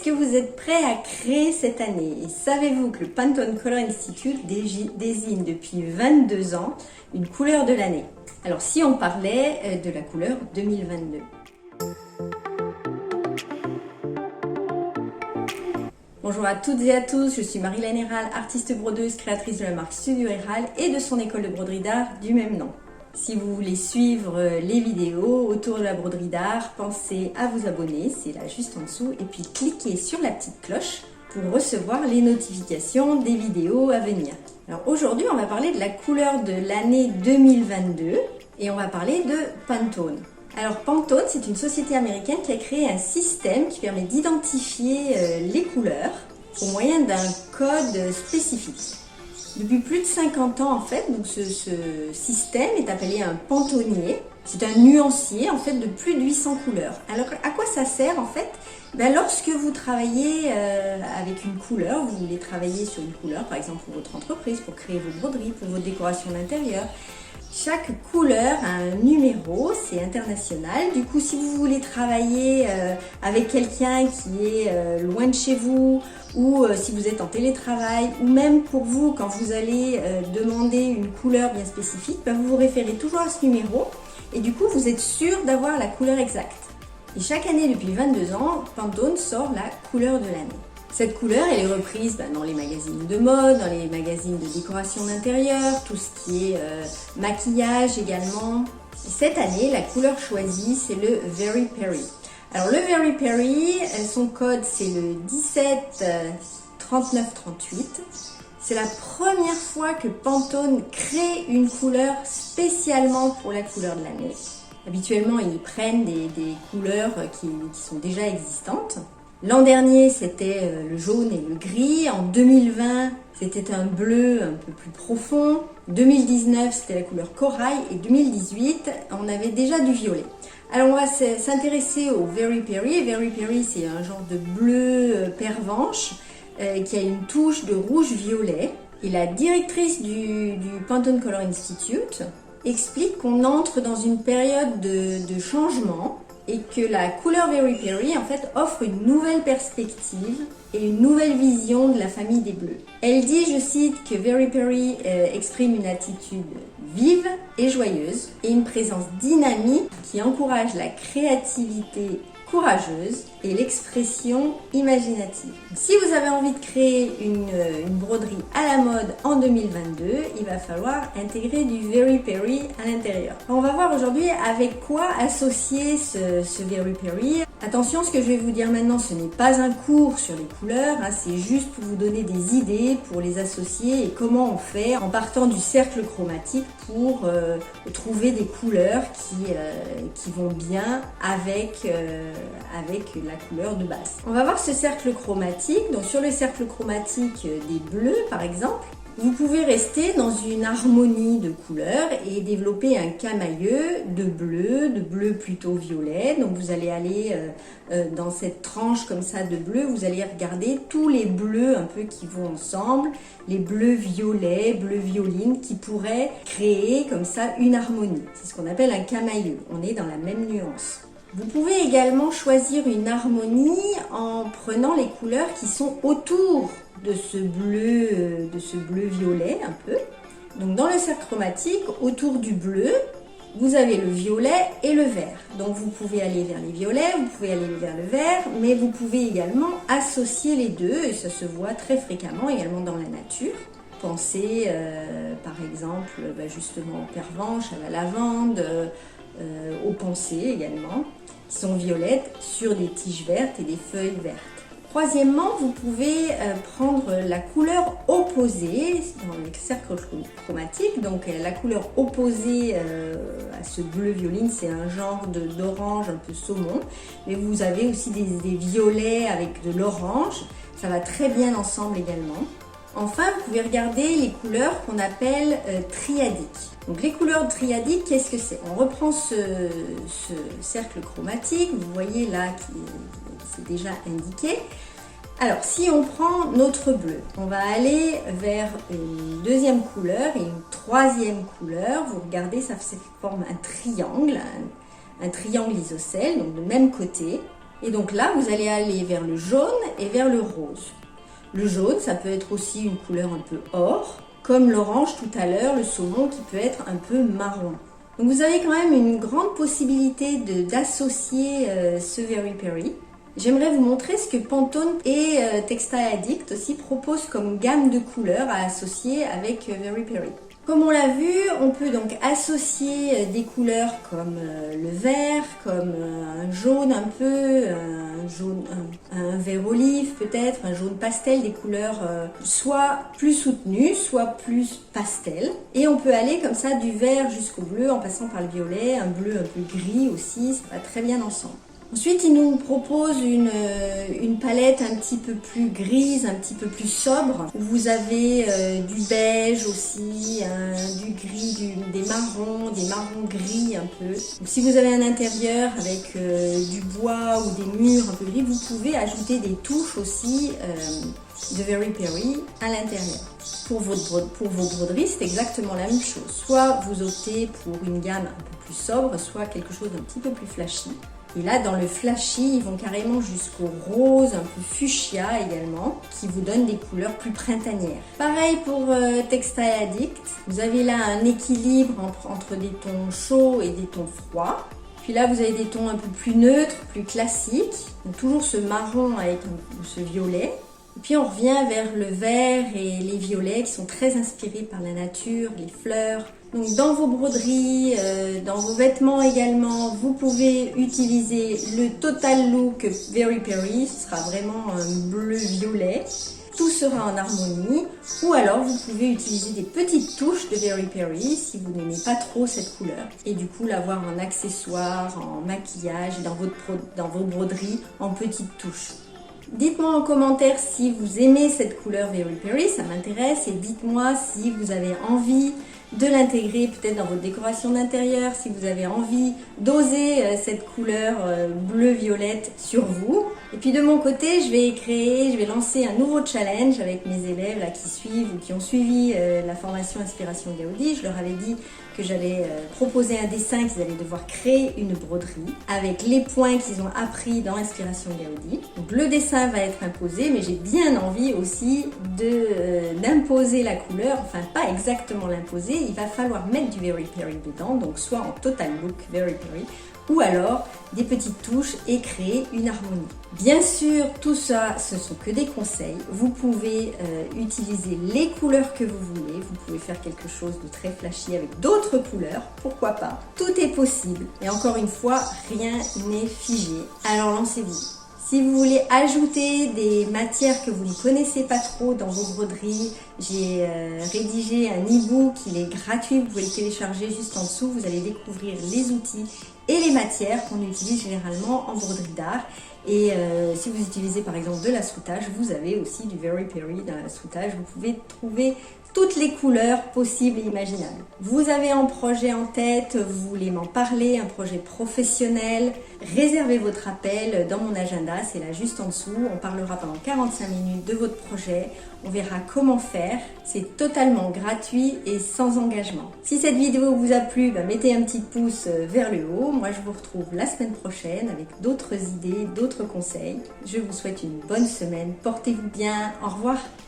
que vous êtes prêts à créer cette année? Et savez-vous que le Pantone Color Institute désigne depuis 22 ans une couleur de l'année? Alors si on parlait de la couleur 2022. Bonjour à toutes et à tous, je suis Marilène Héral, artiste brodeuse, créatrice de la marque Studio Héral et de son école de broderie d'art du même nom. Si vous voulez suivre les vidéos autour de la broderie d'art, pensez à vous abonner, c'est là juste en dessous, et puis cliquez sur la petite cloche pour recevoir les notifications des vidéos à venir. Alors aujourd'hui, on va parler de la couleur de l'année 2022 et on va parler de Pantone. Alors Pantone, c'est une société américaine qui a créé un système qui permet d'identifier les couleurs au moyen d'un code spécifique. Depuis plus de 50 ans en fait, donc ce système est appelé un pantonnier. C'est un nuancier en fait de plus de 800 couleurs. Alors à quoi ça sert en fait? Lorsque vous travaillez avec une couleur, vous voulez travailler sur une couleur, par exemple pour votre entreprise, pour créer vos broderies, pour vos décorations d'intérieur. Chaque couleur a un numéro, c'est international. Du coup, si vous voulez travailler avec quelqu'un qui est loin de chez vous, ou si vous êtes en télétravail, ou même pour vous, quand vous allez demander une couleur bien spécifique, vous vous référez toujours à ce numéro. Et du coup, vous êtes sûr d'avoir la couleur exacte. Et chaque année, depuis 22 ans, Pantone sort la couleur de l'année. Cette couleur, elle est reprise dans les magazines de mode, dans les magazines de décoration d'intérieur, tout ce qui est maquillage également. Et cette année, la couleur choisie, c'est le Very Perry. Alors le Very Perry, son code c'est le 173938. C'est la première fois que Pantone crée une couleur spécialement pour la couleur de l'année. Habituellement, ils prennent des couleurs qui sont déjà existantes. L'an dernier, c'était le jaune et le gris. En 2020, c'était un bleu un peu plus profond. 2019, c'était la couleur corail. Et 2018, on avait déjà du violet. Alors, on va s'intéresser au Very Perry. Very Perry, c'est un genre de bleu pervenche qui a une touche de rouge-violet. Et la directrice du Pantone Color Institute explique qu'on entre dans une période de changement et que la couleur Very Perry en fait offre une nouvelle perspective et une nouvelle vision de la famille des bleus. Elle dit, je cite, que Very Perry exprime une attitude vive et joyeuse et une présence dynamique qui encourage la créativité courageuse et l'expression imaginative. Si vous avez envie de créer une broderie à la mode en 2022, il va falloir intégrer du Very Perry à l'intérieur. On va voir aujourd'hui avec quoi associer ce Very Perry. Attention, ce que je vais vous dire maintenant, ce n'est pas un cours sur les couleurs, c'est juste pour vous donner des idées pour les associer et comment on fait en partant du cercle chromatique pour trouver des couleurs qui vont bien avec la couleur de base. On va voir ce cercle chromatique. Donc sur le cercle chromatique des bleus par exemple, vous pouvez rester dans une harmonie de couleurs et développer un camailleux de bleu plutôt violet. Donc vous allez aller dans cette tranche comme ça de bleu, vous allez regarder tous les bleus un peu qui vont ensemble, les bleus violets, bleus violines qui pourraient créer comme ça une harmonie. C'est ce qu'on appelle un camailleux, on est dans la même nuance. Vous pouvez également choisir une harmonie en prenant les couleurs qui sont autour de ce bleu violet un peu. Donc dans le cercle chromatique, autour du bleu, vous avez le violet et le vert. Donc vous pouvez aller vers les violets, vous pouvez aller vers le vert, mais vous pouvez également associer les deux et ça se voit très fréquemment également dans la nature. Pensez par exemple justement aux pervenches, à la lavande, aux pensées également, qui sont violettes sur des tiges vertes et des feuilles vertes. Troisièmement, vous pouvez prendre la couleur opposée dans le cercle chromatique. Donc la couleur opposée à ce bleu violine, c'est un genre d'orange un peu saumon. Mais vous avez aussi des violets avec de l'orange. Ça va très bien ensemble également. Enfin, vous pouvez regarder les couleurs qu'on appelle triadiques. Donc les couleurs triadiques, qu'est-ce que c'est? On reprend ce cercle chromatique, vous voyez là c'est déjà indiqué. Alors si on prend notre bleu, on va aller vers une deuxième couleur et une troisième couleur. Vous regardez, ça forme un triangle isocèle, donc de même côté. Et donc là, vous allez aller vers le jaune et vers le rose. Le jaune, ça peut être aussi une couleur un peu or, comme l'orange tout à l'heure, le saumon qui peut être un peu marron. Donc vous avez quand même une grande possibilité d'associer ce Very Berry. J'aimerais vous montrer ce que Pantone et Textile Addict aussi proposent comme gamme de couleurs à associer avec Very Berry. Comme on l'a vu, on peut donc associer des couleurs comme le vert, comme un jaune un peu, un vert olive peut-être, un jaune pastel, des couleurs soit plus soutenues, soit plus pastel. Et on peut aller comme ça du vert jusqu'au bleu en passant par le violet, un bleu un peu gris aussi, ça va très bien ensemble. Ensuite, il nous propose une palette un petit peu plus grise, un petit peu plus sobre, où vous avez du beige aussi, du gris, des marrons gris un peu. Donc, si vous avez un intérieur avec du bois ou des murs un peu gris, vous pouvez ajouter des touches aussi de Very Berry à l'intérieur. Pour vos broderies, c'est exactement la même chose. Soit vous optez pour une gamme un peu plus sobre, soit quelque chose d'un petit peu plus flashy. Et là, dans le flashy, ils vont carrément jusqu'au rose, un peu fuchsia également, qui vous donne des couleurs plus printanières. Pareil pour Textile Addict. Vous avez là un équilibre entre des tons chauds et des tons froids. Puis là, vous avez des tons un peu plus neutres, plus classiques. Donc, toujours ce marron avec ce violet. Et puis on revient vers le vert et les violets qui sont très inspirés par la nature, les fleurs. Donc dans vos broderies, dans vos vêtements également, vous pouvez utiliser le Total Look Very Berry. Ce sera vraiment un bleu-violet. Tout sera en harmonie. Ou alors vous pouvez utiliser des petites touches de Very Berry si vous n'aimez pas trop cette couleur. Et du coup l'avoir en accessoire, en maquillage et dans vos broderies en petites touches. Dites-moi en commentaire si vous aimez cette couleur Very Berry, ça m'intéresse, et dites-moi si vous avez envie de l'intégrer peut-être dans votre décoration d'intérieur, si vous avez envie d'oser cette couleur bleu-violette sur vous. Et puis de mon côté, je vais lancer un nouveau challenge avec mes élèves là, qui suivent ou qui ont suivi la formation Inspiration Gaudi. Je leur avais dit que j'allais proposer un dessin qu'ils allaient devoir créer une broderie avec les points qu'ils ont appris dans Inspiration Gaudi. Donc le dessin va être imposé, mais j'ai bien envie aussi d'imposer la couleur, enfin pas exactement l'imposer, il va falloir mettre du Very Berry dedans, donc soit en Total Look Very Berry, ou alors des petites touches et créer une harmonie. Bien sûr, tout ça, ce sont que des conseils. Vous pouvez utiliser les couleurs que vous voulez. Vous pouvez faire quelque chose de très flashy avec d'autres couleurs. Pourquoi pas? Tout est possible. Et encore une fois, rien n'est figé. Alors lancez-vous. Si vous voulez ajouter des matières que vous ne connaissez pas trop dans vos broderies, j'ai rédigé un e-book, il est gratuit, vous pouvez le télécharger juste en dessous, vous allez découvrir les outils et les matières qu'on utilise généralement en broderie d'art. Et si vous utilisez par exemple de la soutache, vous avez aussi du Very Berry dans la soutache, vous pouvez trouver toutes les couleurs possibles et imaginables. Vous avez un projet en tête, vous voulez m'en parler, un projet professionnel, réservez votre appel dans mon agenda, c'est là juste en dessous. On parlera pendant 45 minutes de votre projet, on verra comment faire. C'est totalement gratuit et sans engagement. Si cette vidéo vous a plu, mettez un petit pouce vers le haut. Moi, je vous retrouve la semaine prochaine avec d'autres idées, d'autres conseils. Je vous souhaite une bonne semaine. Portez-vous bien. Au revoir.